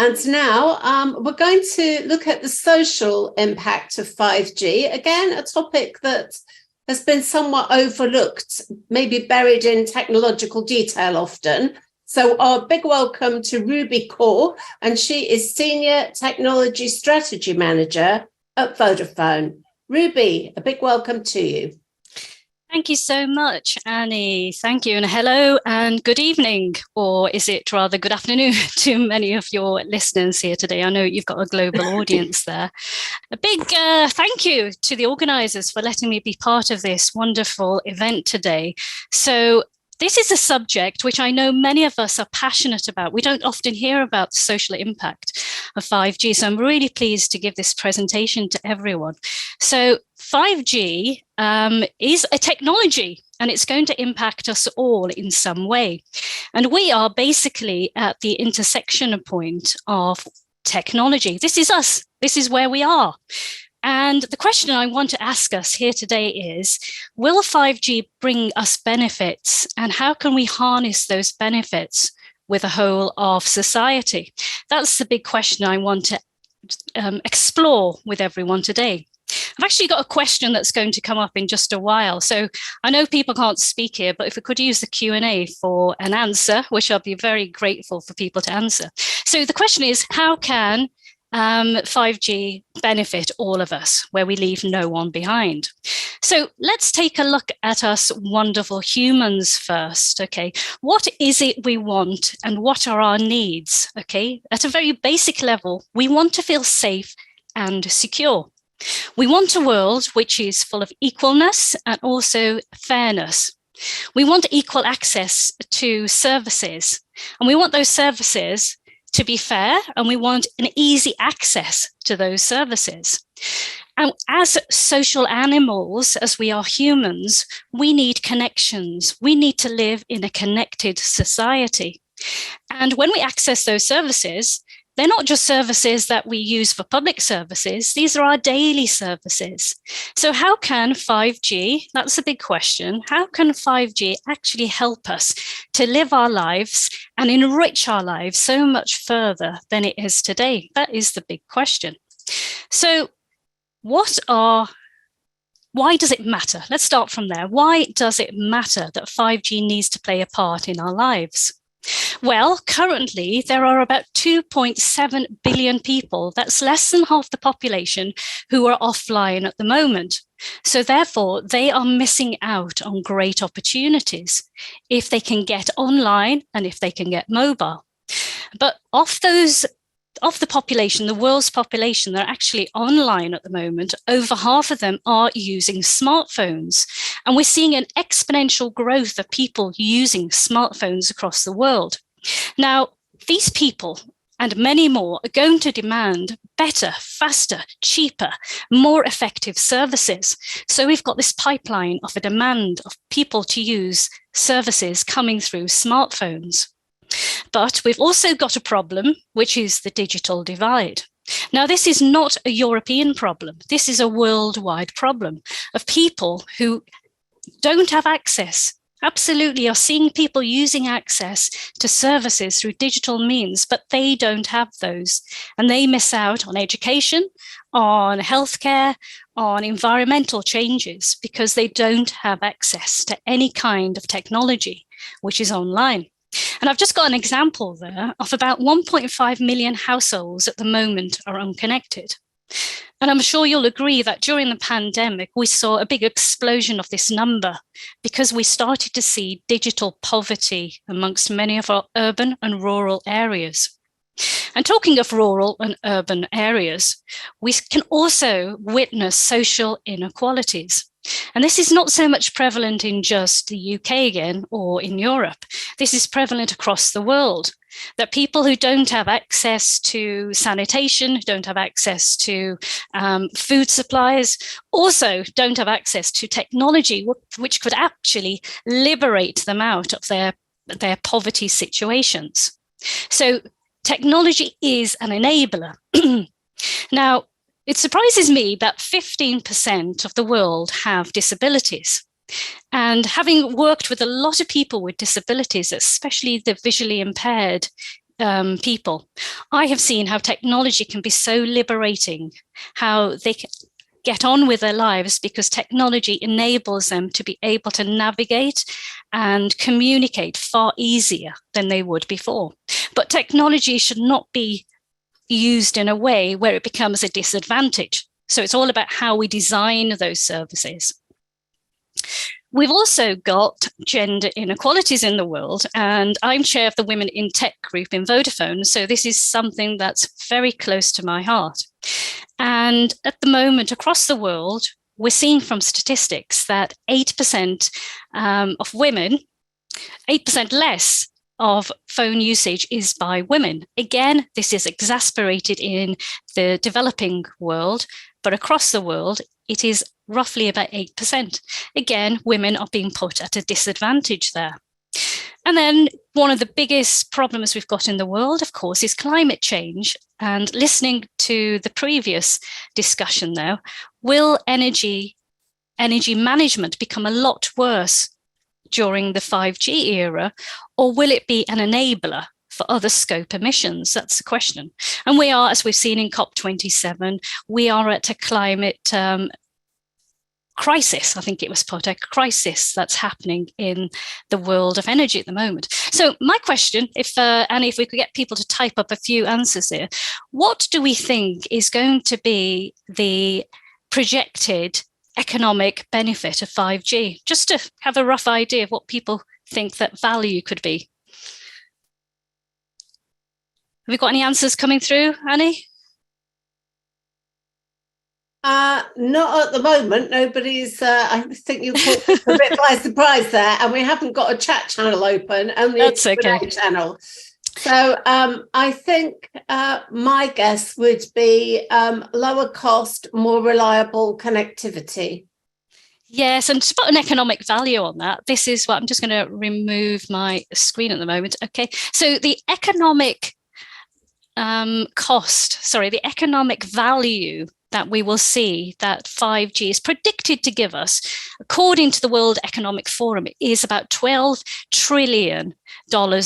And now we're going to look at the social impact of 5G. Again, a topic that has been somewhat overlooked, maybe buried in technological detail often. So our big welcome to Rubi Kaur, and she is Senior Technology Strategy Manager at Vodafone. Rubi, a big welcome to you. Thank you so much, Annie. Thank you. And hello and good evening, or is it rather good afternoon to many of your listeners here today? I know you've got a global audience there. A big thank you to the organisers for letting me be part of this wonderful event today. So this is a subject which I know many of us are passionate about. We don't often hear about the social impact of 5G, so I'm really pleased to give this presentation to everyone. So 5G is a technology, and it's going to impact us all in some way. And we are basically at the intersection point of technology. This is us. This is where we are. And the question I want to ask us here today is, will 5G bring us benefits, and how can we harness those benefits with the whole of society? That's the big question I want to explore with everyone today. I've actually got a question that's going to come up in just a while. So I know people can't speak here, but if we could use the Q&A for an answer, which I'll be very grateful for people to answer. So the question is, how can 5G benefit all of us, where we leave no one behind? So let's take a look at us wonderful humans first, okay? What is it we want, and what are our needs, okay? At a very basic level, we want to feel safe and secure. We want a world which is full of equalness and also fairness. We want equal access to services, and we want those services to be fair, and we want an easy access to those services. And as social animals, as we are humans, we need connections. We need to live in a connected society. And when we access those services, they're not just services that we use for public services. These are our daily services. So how can 5G, that's a big question, how can 5G actually help us to live our lives and enrich our lives so much further than it is today? That is the big question. So why does it matter? Let's start from there. Why does it matter that 5G needs to play a part in our lives? Well, currently there are about 2.7 billion people, that's less than half the population, who are offline at the moment. So therefore, they are missing out on great opportunities if they can get online and if they can get mobile. But of the population, the world's population, that are actually online at the moment, over half of them are using smartphones. And we're seeing an exponential growth of people using smartphones across the world. Now, these people and many more are going to demand better, faster, cheaper, more effective services. So we've got this pipeline of a demand of people to use services coming through smartphones. But we've also got a problem, which is the digital divide. Now, this is not a European problem. This is a worldwide problem of people who don't have access. Absolutely are seeing people using access to services through digital means, but they don't have those. And they miss out on education, on healthcare, on environmental changes, because they don't have access to any kind of technology which is online. And I've just got an example there of about 1.5 million households at the moment are unconnected. And I'm sure you'll agree that during the pandemic, we saw a big explosion of this number because we started to see digital poverty amongst many of our urban and rural areas. And talking of rural and urban areas, we can also witness social inequalities. And this is not so much prevalent in just the UK again or in Europe. This is prevalent across the world, that people who don't have access to sanitation, don't have access to food supplies, also don't have access to technology, which could actually liberate them out of their poverty situations. So technology is an enabler. Now, it surprises me that 15% of the world have disabilities. And having worked with a lot of people with disabilities, especially the visually impaired people, I have seen how technology can be so liberating, how they can get on with their lives because technology enables them to be able to navigate and communicate far easier than they would before. But technology should not be used in a way where it becomes a disadvantage. So it's all about how we design those services. We've also got gender inequalities in the world, and I'm chair of the Women in Tech group in Vodafone, so this is something that's very close to my heart. And at the moment, across the world, we're seeing from statistics that 8% of women, 8% less of phone usage is by women. Again, this is exacerbated in the developing world, but across the world, it is roughly about 8%. Again, women are being put at a disadvantage there. And then one of the biggest problems we've got in the world, of course, is climate change. And listening to the previous discussion now, will energy management become a lot worse during the 5G era, or will it be an enabler for other scope emissions? That's the question. And we are, as we've seen in COP27, we are at a climate crisis. I think it was put, a crisis that's happening in the world of energy at the moment. So my question, Annie, if we could get people to type up a few answers here, what do we think is going to be the projected economic benefit of 5G? Just to have a rough idea of what people think that value could be. Have we got any answers coming through, Annie? Not at the moment. Nobody's, I think you caught a bit by surprise there, and we haven't got a chat channel open, only That's a Q&A channel. So I think my guess would be lower cost, more reliable connectivity. Yes, and to put an economic value on that, this is what I'm just going to remove my screen at the moment. Okay, so the economic the economic value that we will see that 5G is predicted to give us, according to the World Economic Forum, is about $12 trillion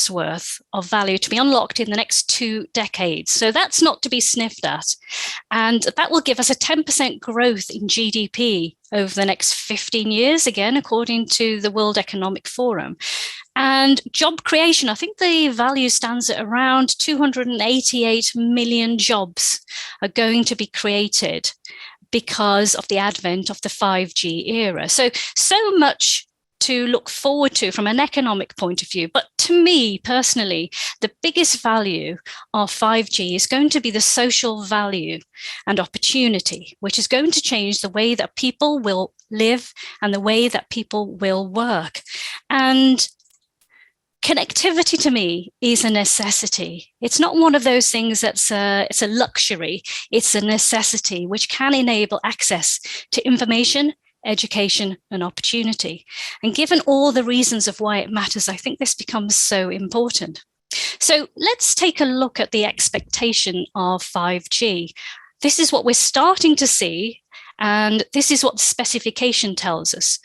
worth of value to be unlocked in the next 2 decades. So that's not to be sniffed at. And that will give us a 10% growth in GDP over the next 15 years, again, according to the World Economic Forum. And job creation, I think the value stands at around 288 million jobs are going to be created because of the advent of the 5G era. So much to look forward to from an economic point of view. But to me personally, the biggest value of 5G is going to be the social value and opportunity, which is going to change the way that people will live and the way that people will work. And connectivity to me is a necessity. It's not one of those things it's a luxury. It's a necessity which can enable access to information, education, and opportunity. And given all the reasons of why it matters, I think this becomes so important. So let's take a look at the expectation of 5G. This is what we're starting to see, and this is what the specification tells us.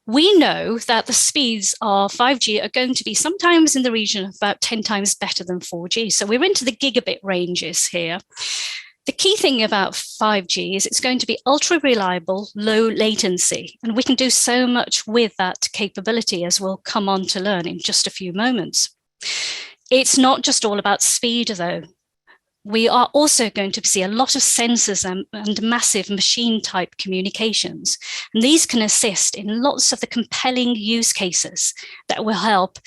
We know that the speeds of 5G are going to be sometimes in the region of about 10 times better than 4G. So we're into the gigabit ranges here. The key thing about 5G is it's going to be ultra reliable, low latency, and we can do so much with that capability, as we'll come on to learn in just a few moments. It's not just all about speed, though. We are also going to see a lot of sensors and massive machine type communications. And these can assist in lots of the compelling use cases that will help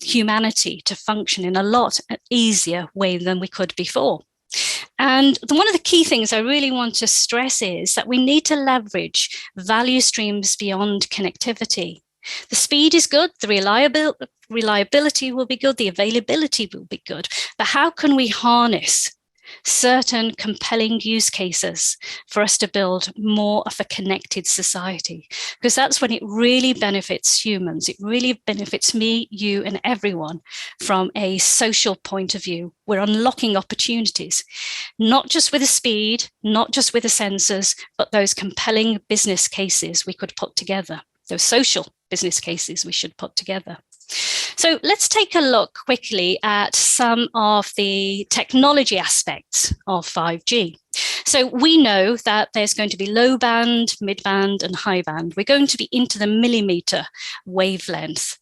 humanity to function in a lot easier way than we could before. And one of the key things I really want to stress is that we need to leverage value streams beyond connectivity. The speed is good, the reliability will be good, the availability will be good, but how can we harness certain compelling use cases for us to build more of a connected society? Because that's when it really benefits humans. It really benefits me, you, and everyone from a social point of view. We're unlocking opportunities, not just with the speed, not just with the sensors, but those compelling business cases we could put together, those social business cases we should put together. So let's take a look quickly at some of the technology aspects of 5G. So we know that there's going to be low band, mid band, and high band. We're going to be into the millimeter wavelength.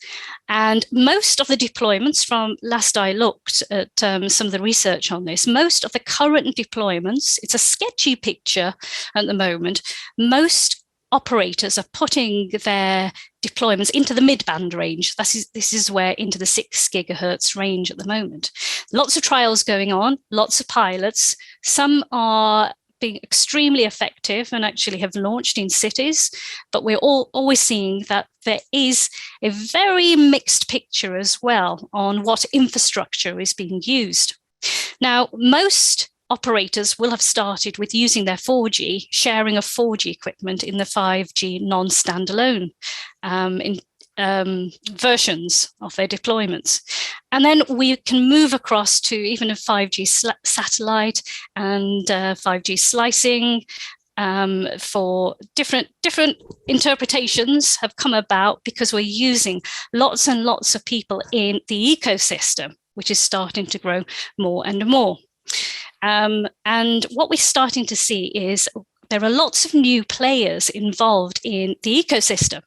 And most of the deployments, from last I looked at some of the research on this, most of the current deployments, it's a sketchy picture at the moment, most operators are putting their deployments into the mid-band range. This is where into the 6 gigahertz range at the moment. Lots of trials going on, lots of pilots. Some are being extremely effective and actually have launched in cities, but we're always seeing that there is a very mixed picture as well on what infrastructure is being used. Now, most operators will have started with using their 4G, sharing of 4G equipment in the 5G non-standalone versions of their deployments. And then we can move across to even a 5G satellite and 5G slicing for different interpretations have come about because we're using lots and lots of people in the ecosystem, which is starting to grow more and more. And what we're starting to see is there are lots of new players involved in the ecosystem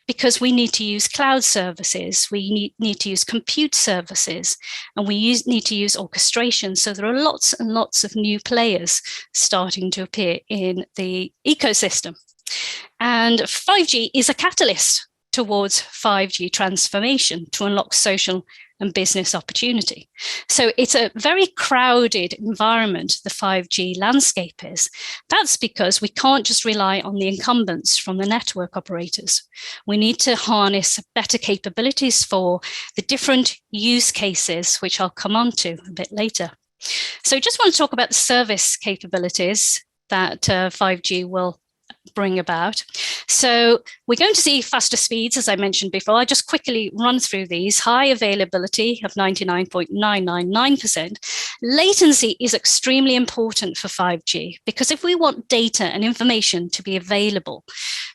because we need to use cloud services, we need to use compute services, and we need to use orchestration. So there are lots and lots of new players starting to appear in the ecosystem. And 5G is a catalyst towards 5G transformation to unlock social and business opportunity. So it's a very crowded environment, the 5G landscape is. That's because we can't just rely on the incumbents from the network operators. We need to harness better capabilities for the different use cases, which I'll come on to a bit later. So just want to talk about the service capabilities that 5G will bring about. So we're going to see faster speeds, as I mentioned before. I just quickly run through these. High availability of 99.999%. Latency is extremely important for 5G because if we want data and information to be available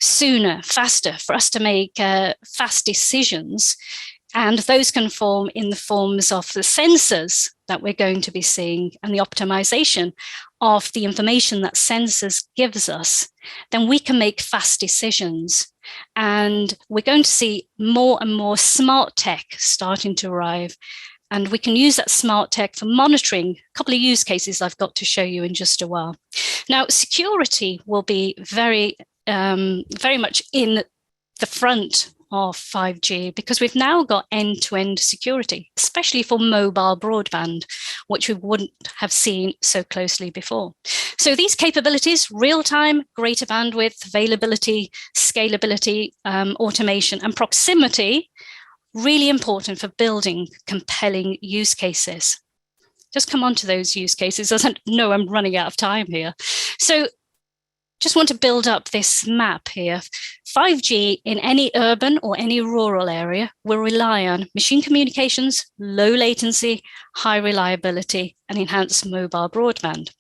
sooner, faster, for us to make fast decisions, and those can form in the forms of the sensors that we're going to be seeing and the optimization of the information that sensors gives us, then we can make fast decisions. And we're going to see more and more smart tech starting to arrive. And we can use that smart tech for monitoring. A couple of use cases I've got to show you in just a while. Now, security will be very much in the front of 5G because we've now got end-to-end security, especially for mobile broadband, which we wouldn't have seen so closely before. So these capabilities, real-time, greater bandwidth, availability, scalability, automation, and proximity, really important for building compelling use cases. Just come on to those use cases. I know I'm running out of time here. So just want to build up this map here. 5G in any urban or any rural area will rely on machine communications, low latency, high reliability, and enhanced mobile broadband.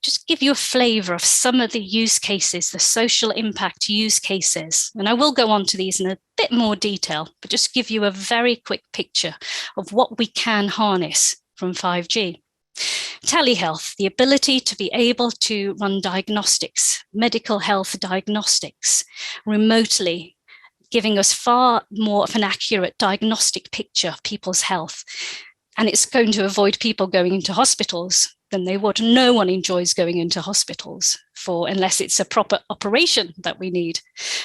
Just give you a flavor of some of the use cases, the social impact use cases. And I will go on to these in a bit more detail, but just give you a very quick picture of what we can harness from 5G. Telehealth, the ability to be able to run diagnostics, medical health diagnostics remotely, giving us far more of an accurate diagnostic picture of people's health. And it's going to avoid people going into hospitals than they would. No one enjoys going into hospitals unless it's a proper operation that we need.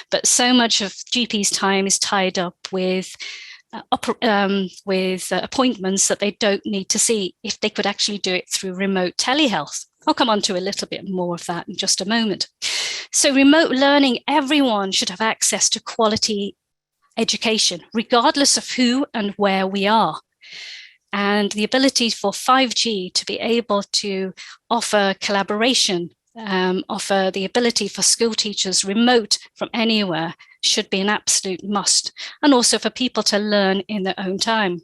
But so much of GP's time is tied up with appointments that they don't need to see if they could actually do it through remote telehealth. I'll come on to a little bit more of that in just a moment. So remote learning, everyone should have access to quality education, regardless of who and where we are. And the ability for 5G to be able to offer collaboration, offer the ability for school teachers remote from anywhere should be an absolute must, and also for people to learn in their own time.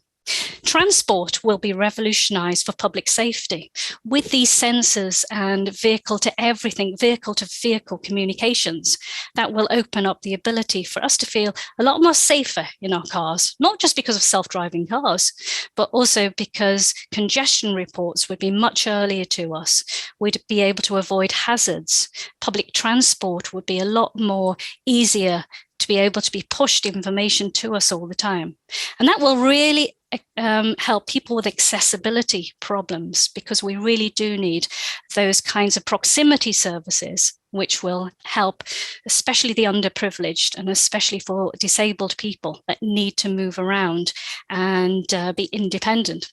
Transport will be revolutionized for public safety with these sensors and vehicle to everything, vehicle to vehicle communications that will open up the ability for us to feel a lot more safer in our cars, not just because of self-driving cars, but also because congestion reports would be much earlier to us. We'd be able to avoid hazards. Public transport would be a lot more easier to be able to be pushed information to us all the time. And that will really help people with accessibility problems, because we really do need those kinds of proximity services, which will help, especially the underprivileged and especially for disabled people that need to move around and be independent.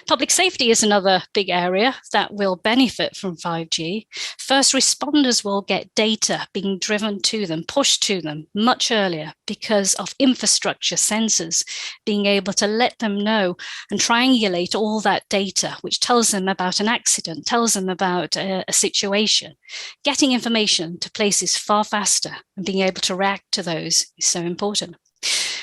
Public safety is another big area that will benefit from 5G. First responders will get data being driven to them, pushed to them much earlier because of infrastructure sensors being able to let them know and triangulate all that data, which tells them about an accident, tells them about a situation. Getting information to places far faster and being able to react to those is so important.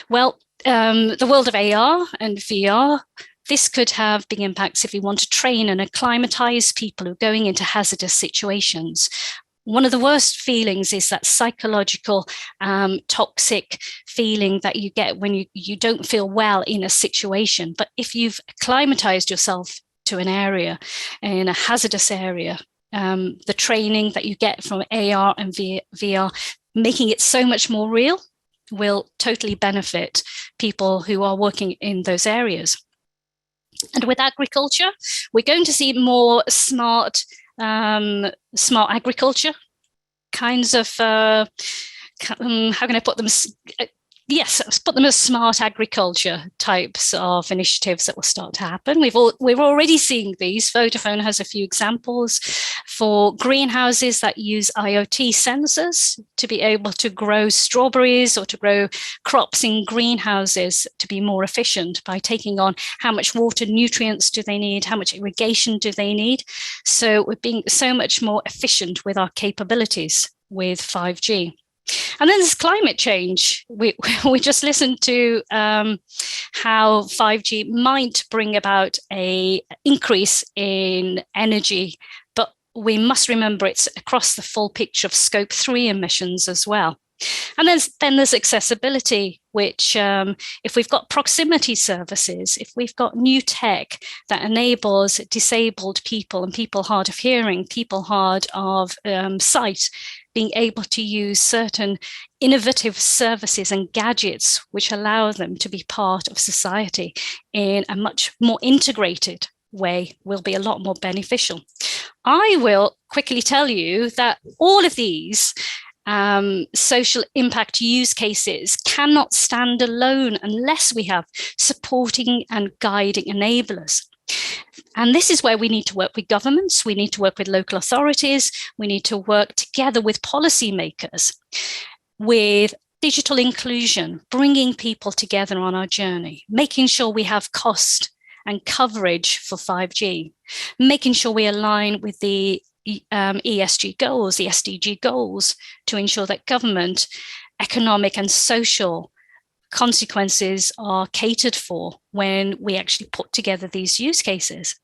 Well, the world of AR and VR, this could have big impacts if we want to train and acclimatize people who are going into hazardous situations. One of the worst feelings is that psychological, toxic feeling that you get when you don't feel well in a situation. But if you've acclimatized yourself to an area, in a hazardous area, the training that you get from AR and VR, making it so much more real, will totally benefit people who are working in those areas. And with agriculture, we're going to see more smart agriculture kinds of, how can I put them? Yes, let's put them as smart agriculture types of initiatives that will start to happen. We're already seeing these. Vodafone has a few examples for greenhouses that use IoT sensors to be able to grow strawberries or to grow crops in greenhouses to be more efficient by taking on how much water, nutrients do they need, how much irrigation do they need. So we're being so much more efficient with our capabilities with 5G. And then there's climate change. We just listened to how 5G might bring about an increase in energy, but we must remember it's across the full picture of scope 3 emissions as well. And then there's accessibility, which if we've got proximity services, if we've got new tech that enables disabled people and people hard of hearing, people hard of sight, being able to use certain innovative services and gadgets which allow them to be part of society in a much more integrated way, will be a lot more beneficial. I will quickly tell you that all of these social impact use cases cannot stand alone unless we have supporting and guiding enablers. And this is where we need to work with governments, we need to work with local authorities, we need to work together with policymakers, with digital inclusion, bringing people together on our journey, making sure we have cost and coverage for 5G, making sure we align with the ESG goals, the SDG goals, to ensure that government, economic and social consequences are catered for when we actually put together these use cases.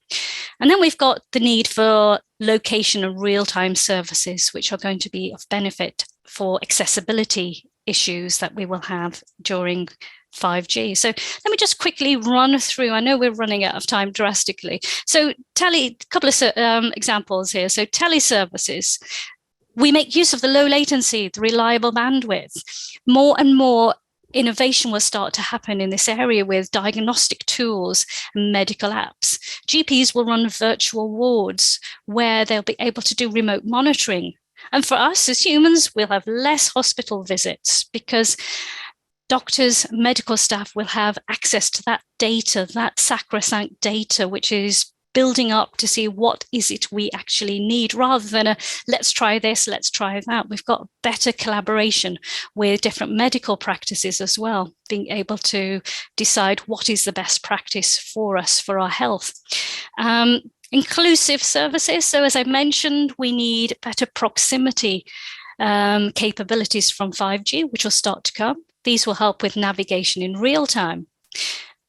And then we've got the need for location and real-time services, which are going to be of benefit for accessibility issues that we will have during 5G. So let me just quickly run through. I know we're running out of time drastically. So a couple of examples here. So teleservices, we make use of the low latency, the reliable bandwidth. More and more innovation will start to happen in this area with diagnostic tools and medical apps. GPs will run virtual wards where they'll be able to do remote monitoring. And for us as humans, we'll have less hospital visits because doctors, medical staff will have access to that data, that sacrosanct data, which is building up to see what is it we actually need, rather than let's try this, let's try that. We've got better collaboration with different medical practices as well, being able to decide what is the best practice for us, for our health. Inclusive services. So as I mentioned, we need better proximity capabilities from 5G, which will start to come. These will help with navigation in real time.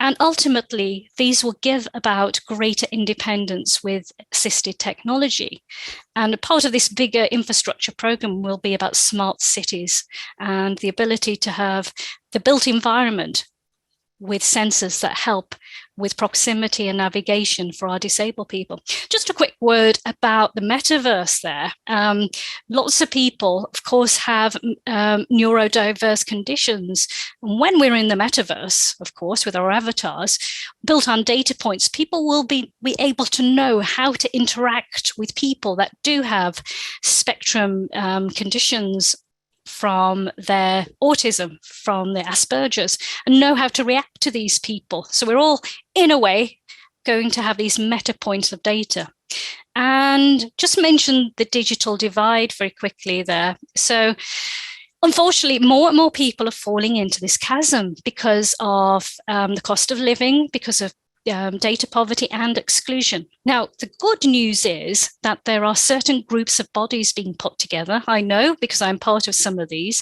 And ultimately, these will give about greater independence with assisted technology. And part of this bigger infrastructure program will be about smart cities and the ability to have the built environment with sensors that help with proximity and navigation for our disabled people. Just a quick word about the metaverse there. Lots of people, of course, have neurodiverse conditions. And when we're in the metaverse, of course, with our avatars, built on data points, people will be able to know how to interact with people that do have spectrum conditions from their autism, from their Asperger's, and know how to react to these people. So we're all, in a way, going to have these meta points of data. And just mention the digital divide very quickly there. So unfortunately, more and more people are falling into this chasm because of the cost of living, because of data poverty and exclusion. Now, the good news is that there are certain groups of bodies being put together. I know because I'm part of some of these.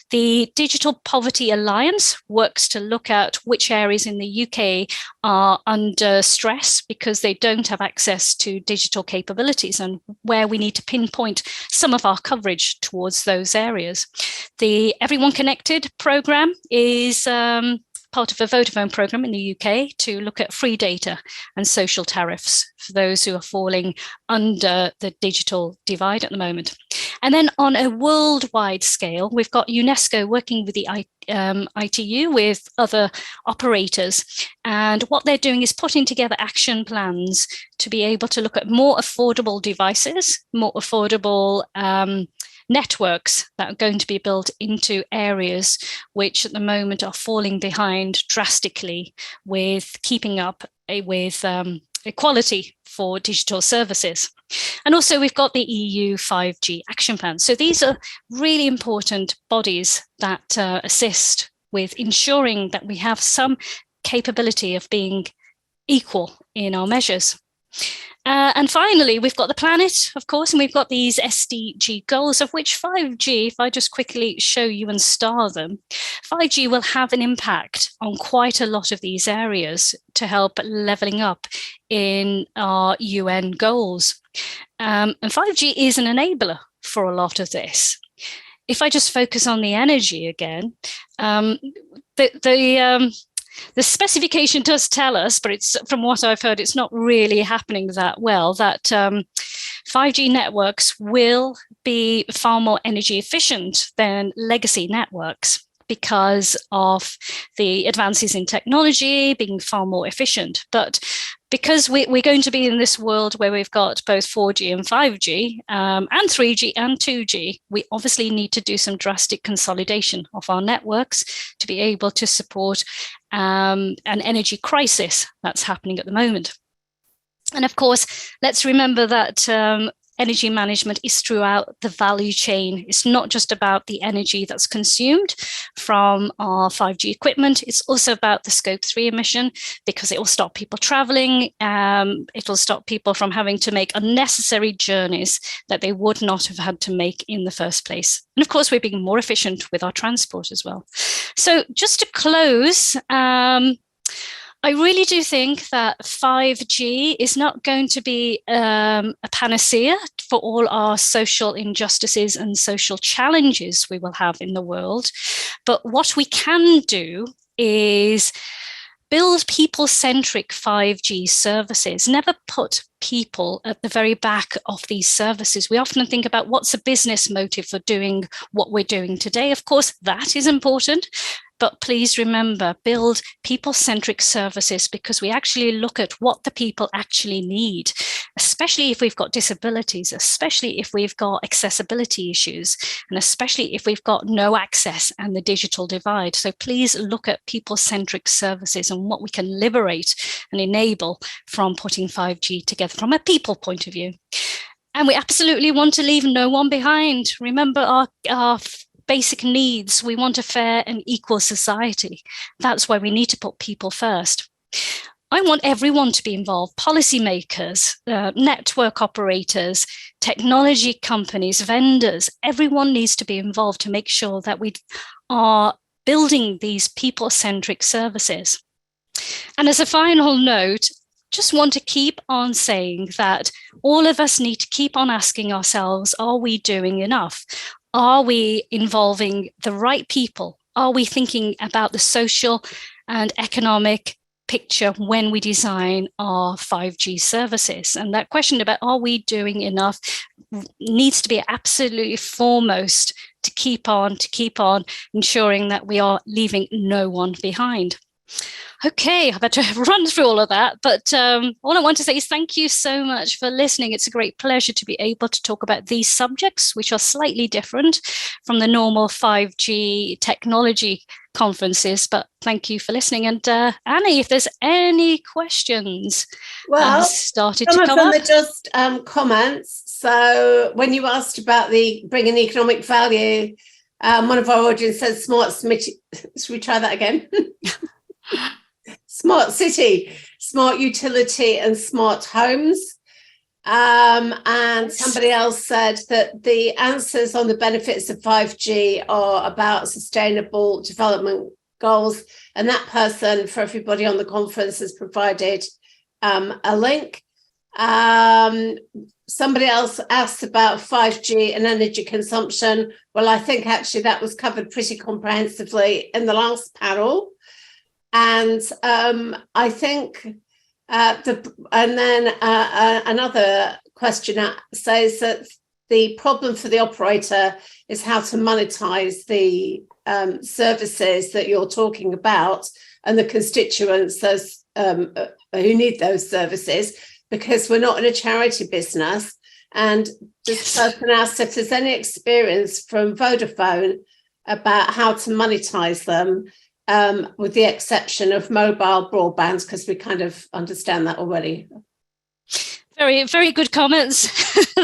The Digital Poverty Alliance works to look at which areas in the UK are under stress because they don't have access to digital capabilities and where we need to pinpoint some of our coverage towards those areas. The Everyone Connected programme is part of a Vodafone program in the UK to look at free data and social tariffs for those who are falling under the digital divide at the moment. And then on a worldwide scale, we've got UNESCO working with the ITU, with other operators. And what they're doing is putting together action plans to be able to look at more affordable devices, more affordable networks that are going to be built into areas which at the moment are falling behind drastically with keeping up with equality for digital services. And also we've got the EU 5G action plan. So these are really important bodies that assist with ensuring that we have some capability of being equal in our measures. And finally, we've got the planet, of course, and we've got these SDG goals, of which 5G, if I just quickly show you and star them, 5G will have an impact on quite a lot of these areas to help levelling up in our UN goals. And 5G is an enabler for a lot of this. If I just focus on the energy again, the specification does tell us, but it's from what I've heard, it's not really happening that well, that 5G networks will be far more energy efficient than legacy networks because of the advances in technology being far more efficient. But because we're going to be in this world where we've got both 4G and 5G and 3G and 2G, we obviously need to do some drastic consolidation of our networks to be able to support an energy crisis that's happening at the moment. And of course, let's remember that energy management is throughout the value chain. It's not just about the energy that's consumed from our 5G equipment. It's also about the Scope 3 emission, because it will stop people traveling. It will stop people from having to make unnecessary journeys that they would not have had to make in the first place. And of course, we're being more efficient with our transport as well. So just to close, I really do think that 5G is not going to be a panacea for all our social injustices and social challenges we will have in the world. But what we can do is build people-centric 5G services. Never put people at the very back of these services. We often think about what's a business motive for doing what we're doing today. Of course, that is important. But please remember, build people-centric services, because we actually look at what the people actually need, especially if we've got disabilities, especially if we've got accessibility issues, and especially if we've got no access and the digital divide. So please look at people-centric services and what we can liberate and enable from putting 5G together from a people point of view. And we absolutely want to leave no one behind. Remember our basic needs. We want a fair and equal society. That's why we need to put people first. I want everyone to be involved, policymakers, network operators, technology companies, vendors. Everyone needs to be involved to make sure that we are building these people-centric services. And as a final note, just want to keep on saying that all of us need to keep on asking ourselves, are we doing enough? Are we involving the right people? Are we thinking about the social and economic picture when we design our 5G services? And that question about are we doing enough needs to be absolutely foremost to keep on ensuring that we are leaving no one behind. Okay, I've had to run through all of that, but all I want to say is thank you so much for listening. It's a great pleasure to be able to talk about these subjects, which are slightly different from the normal 5G technology conferences, but thank you for listening. And Annie, if there's any questions, well, started some to of come them up. are just comments. So when you asked about the bringing economic value, one of our audience says smart city. Should we try that again? Smart city, smart utility, and smart homes. And somebody else said that the answers on the benefits of 5G are about sustainable development goals. And that person, for everybody on the conference, has provided a link. Somebody else asked about 5G and energy consumption. Well, I think actually that was covered pretty comprehensively in the last panel. And I think another questioner says that the problem for the operator is how to monetize the services that you're talking about and the constituents who need those services, because we're not in a charity business. And this person asked if there's any experience from Vodafone about how to monetize them, with the exception of mobile broadband, because we kind of understand that already. Very, very good comments.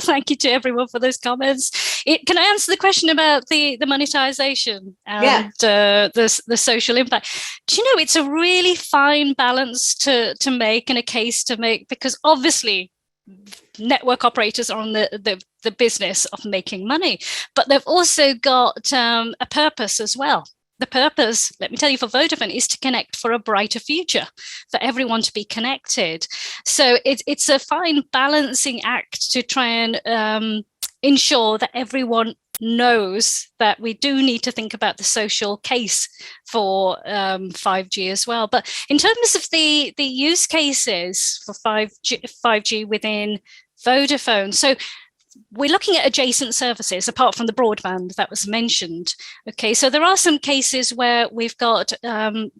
Thank you to everyone for those comments. Can I answer the question about the monetization and the social impact? Do you know, it's a really fine balance to make and a case to make, because obviously network operators are on the business of making money, but they've also got a purpose as well. The purpose, let me tell you, for Vodafone is to connect for a brighter future, for everyone to be connected. So it's a fine balancing act to try and ensure that everyone knows that we do need to think about the social case for 5G as well. But in terms of the use cases for 5G within Vodafone, so we're looking at adjacent services apart from the broadband that was mentioned. Okay, so there are some cases where we've got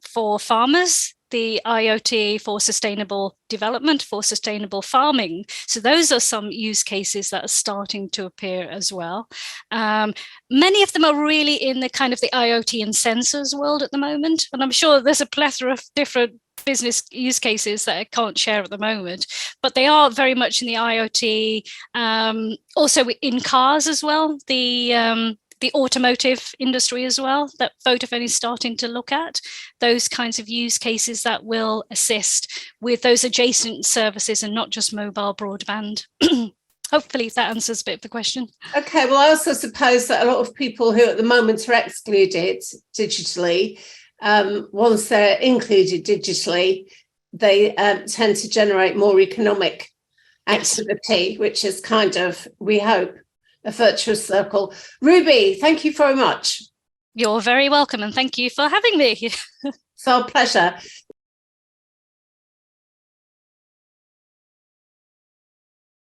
for farmers, the IoT for sustainable development, for sustainable farming. So those are some use cases that are starting to appear as well. Many of them are really in the kind of the IoT and sensors world at the moment. And I'm sure there's a plethora of different business use cases that I can't share at the moment, but they are very much in the IoT, also in cars as well, the automotive industry as well, that Vodafone is starting to look at, those kinds of use cases that will assist with those adjacent services and not just mobile broadband. Hopefully that answers a bit of the question. Okay, well, I also suppose that a lot of people who at the moment are excluded digitally, once they're included digitally, they tend to generate more economic activity, which is kind of, we hope, a virtuous circle. Ruby, thank you very much. You're very welcome, and thank you for having me. It's our pleasure.